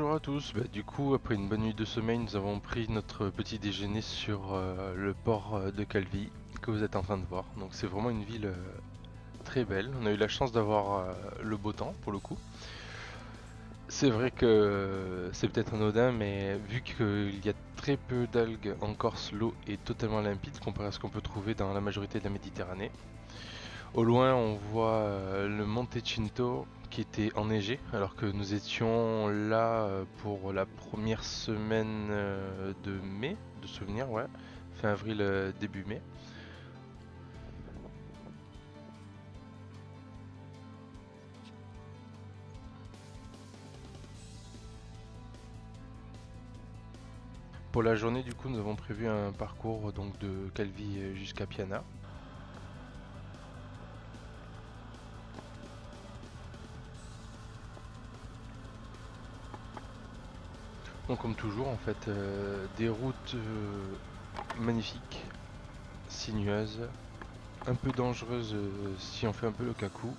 Bonjour à tous, du coup après une bonne nuit de sommeil nous avons pris notre petit déjeuner sur le port de Calvi que vous êtes en train de voir. Donc c'est vraiment une ville très belle, on a eu la chance d'avoir le beau temps pour le coup. C'est vrai que c'est peut-être anodin mais vu qu'il y a très peu d'algues en Corse, l'eau est totalement limpide comparé à ce qu'on peut trouver dans la majorité de la Méditerranée. Au loin, on voit le Monte Cinto qui était enneigé, alors que nous étions là pour la première semaine de mai, de souvenir, ouais, fin avril, début mai. Pour la journée, du coup, nous avons prévu un parcours donc de Calvi jusqu'à Piana. Donc, comme toujours, en fait, des routes magnifiques, sinueuses, un peu dangereuses si on fait un peu le cacou,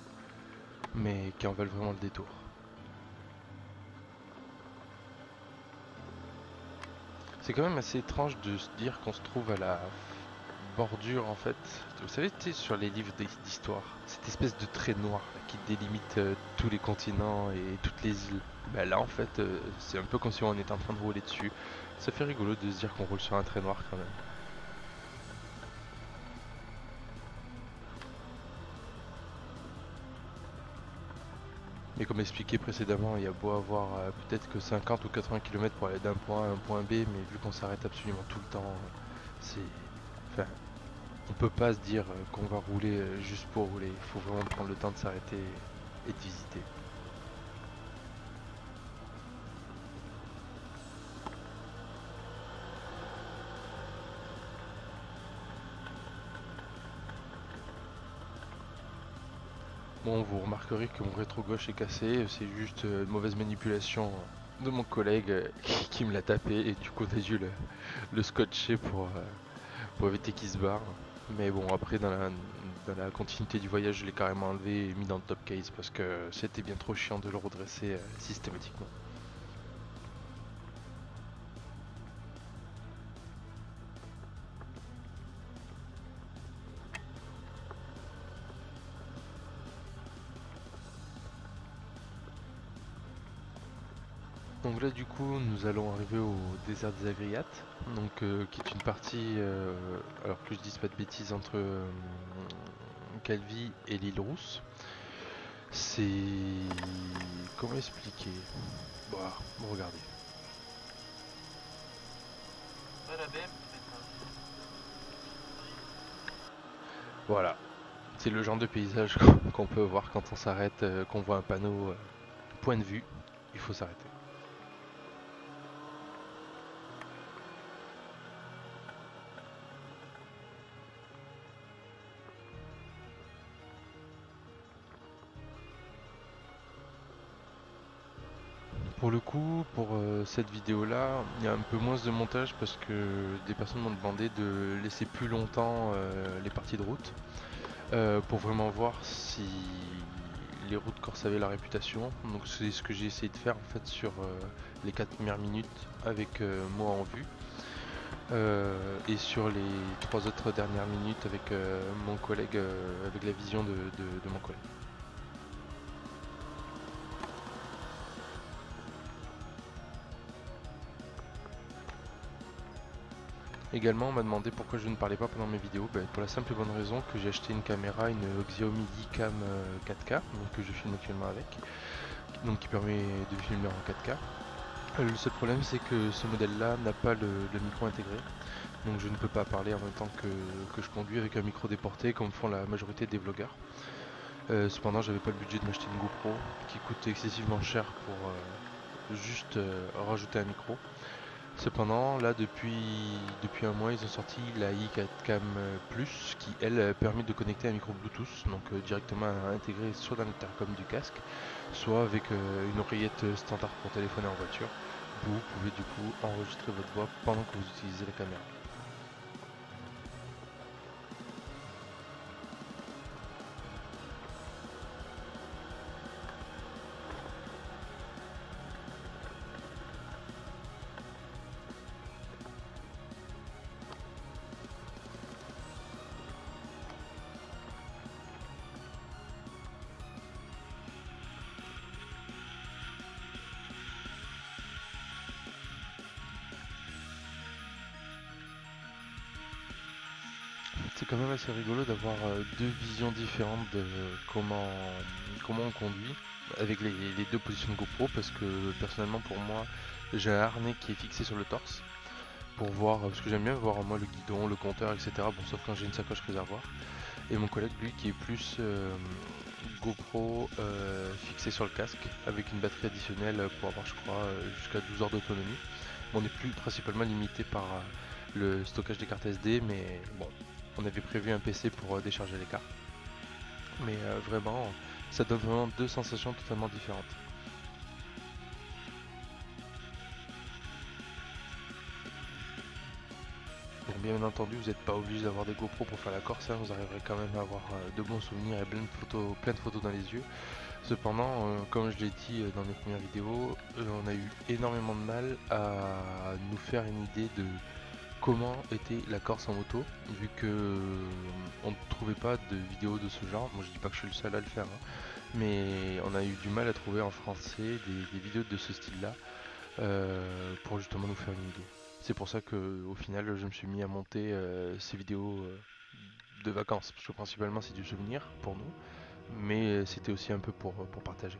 mais qui en valent vraiment le détour. C'est quand même assez étrange de se dire qu'on se trouve à la bordure en fait. Vous savez, tu sais, sur les livres d'histoire, cette espèce de trait noir là, qui délimite tous les continents et toutes les îles. Bah là en fait, c'est un peu comme si on était en train de rouler dessus. Ça fait rigolo de se dire qu'on roule sur un trait noir quand même. Mais comme expliqué précédemment, il y a beau avoir peut-être que 50 ou 80 km pour aller d'un point A à un point B, mais vu qu'on s'arrête absolument tout le temps, c'est... Enfin, on peut pas se dire qu'on va rouler juste pour rouler. Il faut vraiment prendre le temps de s'arrêter et de visiter. Bon, vous remarquerez que mon rétro gauche est cassé. C'est juste une mauvaise manipulation de mon collègue qui me l'a tapé et du coup on a dû le scotcher pour éviter qu'il se barre. Mais bon, après dans la continuité du voyage, je l'ai carrément enlevé et mis dans le top case parce que c'était bien trop chiant de le redresser systématiquement. Donc là du coup nous allons arriver au désert des Agriates, donc qui est une partie, alors que je dise pas de bêtises, entre Calvi et l'île Rousse. C'est... Comment expliquer? Bah, regardez. Voilà, c'est le genre de paysage qu'on peut voir quand on s'arrête, qu'on voit un panneau point de vue, il faut s'arrêter. Pour le coup, pour cette vidéo-là, il y a un peu moins de montage parce que des personnes m'ont demandé de laisser plus longtemps les parties de route pour vraiment voir si les routes corse avaient la réputation. Donc c'est ce que j'ai essayé de faire en fait sur les 4 premières minutes avec moi en vue et sur les 3 autres dernières minutes avec mon collègue, avec la vision de mon collègue. Également, on m'a demandé pourquoi je ne parlais pas pendant mes vidéos. Pour la simple et bonne raison que j'ai acheté une caméra, une Xiaomi Dicam 4K, donc que je filme actuellement avec, donc qui permet de filmer en 4K. Le seul problème, c'est que ce modèle-là n'a pas le micro intégré, donc je ne peux pas parler en même temps que je conduis avec un micro déporté, comme font la majorité des vlogueurs. Cependant, j'avais pas le budget de m'acheter une GoPro, qui coûte excessivement cher pour juste rajouter un micro. Cependant, là, depuis un mois, ils ont sorti la i4 Cam Plus qui, elle, permet de connecter un micro Bluetooth, donc directement intégré soit dans l'intercom du casque, soit avec une oreillette standard pour téléphoner en voiture. Vous pouvez du coup enregistrer votre voix pendant que vous utilisez la caméra. C'est quand même assez rigolo d'avoir deux visions différentes de comment, comment on conduit avec les deux positions de GoPro parce que personnellement pour moi j'ai un harnais qui est fixé sur le torse pour voir, parce que j'aime bien voir moi le guidon, le compteur, etc. Bon, sauf quand j'ai une sacoche réservoir. Et mon collègue lui qui est plus GoPro fixé sur le casque avec une batterie additionnelle pour avoir je crois jusqu'à 12 heures d'autonomie. Bon, on est plus principalement limité par le stockage des cartes SD, mais bon, on avait prévu un PC pour décharger les cartes. Mais vraiment, ça donne vraiment deux sensations totalement différentes. Donc bien entendu, vous n'êtes pas obligé d'avoir des GoPro pour faire la Corse, hein, vous arriverez quand même à avoir de bons souvenirs et plein de photos dans les yeux. Cependant, comme je l'ai dit dans les premières vidéos, on a eu énormément de mal à nous faire une idée de comment était la Corse en moto, vu que on ne trouvait pas de vidéos de ce genre. Moi je dis pas que je suis le seul à le faire, hein, mais on a eu du mal à trouver en français des vidéos de ce style-là pour justement nous faire une idée. C'est pour ça que au final je me suis mis à monter ces vidéos de vacances, parce que principalement c'est du souvenir pour nous, mais c'était aussi un peu pour partager.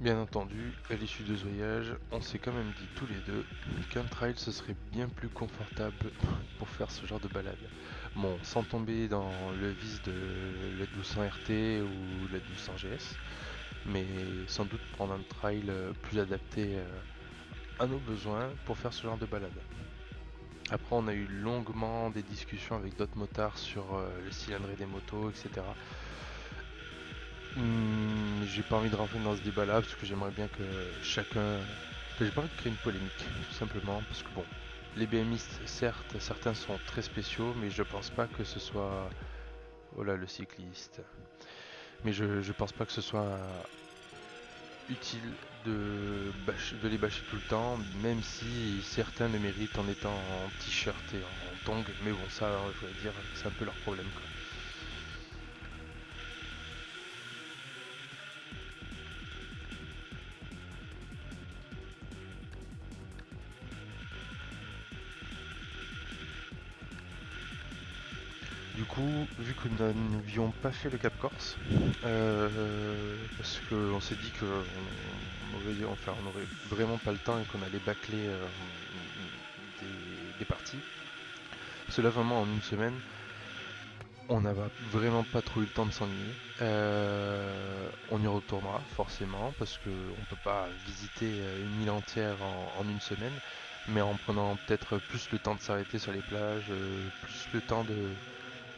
Bien entendu, à l'issue de ce voyage, on s'est quand même dit tous les deux qu'un trail ce serait bien plus confortable pour faire ce genre de balade. Bon, sans tomber dans le vice de la 1200 RT ou la 1200 GS, mais sans doute prendre un trail plus adapté à nos besoins pour faire ce genre de balade. Après, on a eu longuement des discussions avec d'autres motards sur le cylindrée des motos, etc. J'ai pas envie de rentrer dans ce débat là parce que j'aimerais bien que chacun. Enfin, j'ai pas envie de créer une polémique, tout simplement, parce que bon, les BMistes, certes, certains sont très spéciaux, mais je pense pas que ce soit. Oh là, le cycliste. Mais je pense pas que ce soit utile de les bâcher tout le temps, même si certains le méritent en étant en t-shirt et en tongs, mais bon, ça, je vais dire, c'est un peu leur problème, quoi. Du coup, vu que nous n'avions pas fait le Cap Corse, parce qu'on s'est dit on aurait vraiment pas le temps et qu'on allait bâcler des parties, cela vraiment en une semaine, on n'a vraiment pas trop eu le temps de s'ennuyer. On y retournera forcément parce qu'on ne peut pas visiter une île entière en une semaine, mais en prenant peut-être plus le temps de s'arrêter sur les plages, plus le temps de,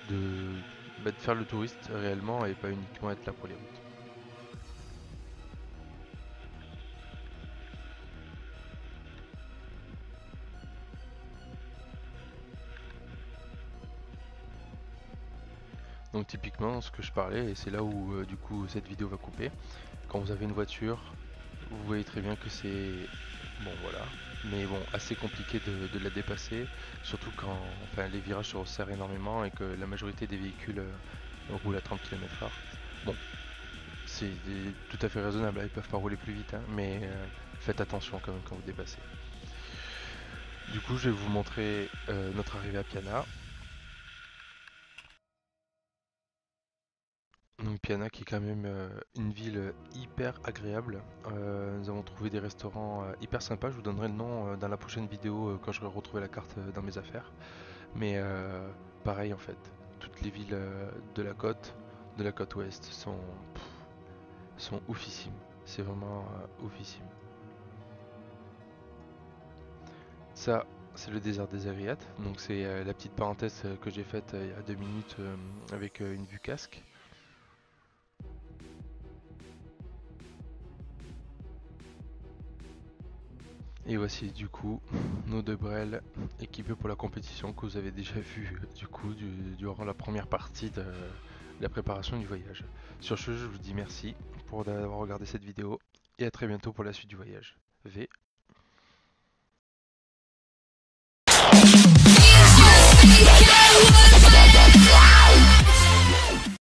de faire le touriste réellement et pas uniquement être là pour les routes. Donc typiquement ce que je parlais, et c'est là où du coup cette vidéo va couper, quand vous avez une voiture, vous voyez très bien que c'est bon voilà, mais bon assez compliqué de la dépasser, surtout quand enfin, les virages se resserrent énormément et que la majorité des véhicules roulent à 30 km/h. Bon, c'est tout à fait raisonnable, hein, ils peuvent pas rouler plus vite, hein, mais faites attention quand même quand vous dépassez. Du coup je vais vous montrer notre arrivée à Piana. Donc Piana qui est quand même une ville hyper agréable. Nous avons trouvé des restaurants hyper sympas. Je vous donnerai le nom dans la prochaine vidéo quand j'aurai retrouvé la carte dans mes affaires. Mais pareil en fait, toutes les villes de la côte ouest sont oufissimes. C'est vraiment oufissime. Ça, c'est le désert des Agriates. Donc c'est la petite parenthèse que j'ai faite il y a 2 minutes avec une vue casque. Et voici du coup nos deux brels équipés pour la compétition que vous avez déjà vu du coup durant la première partie de la préparation du voyage. Sur ce, je vous dis merci pour d'avoir regardé cette vidéo et à très bientôt pour la suite du voyage. V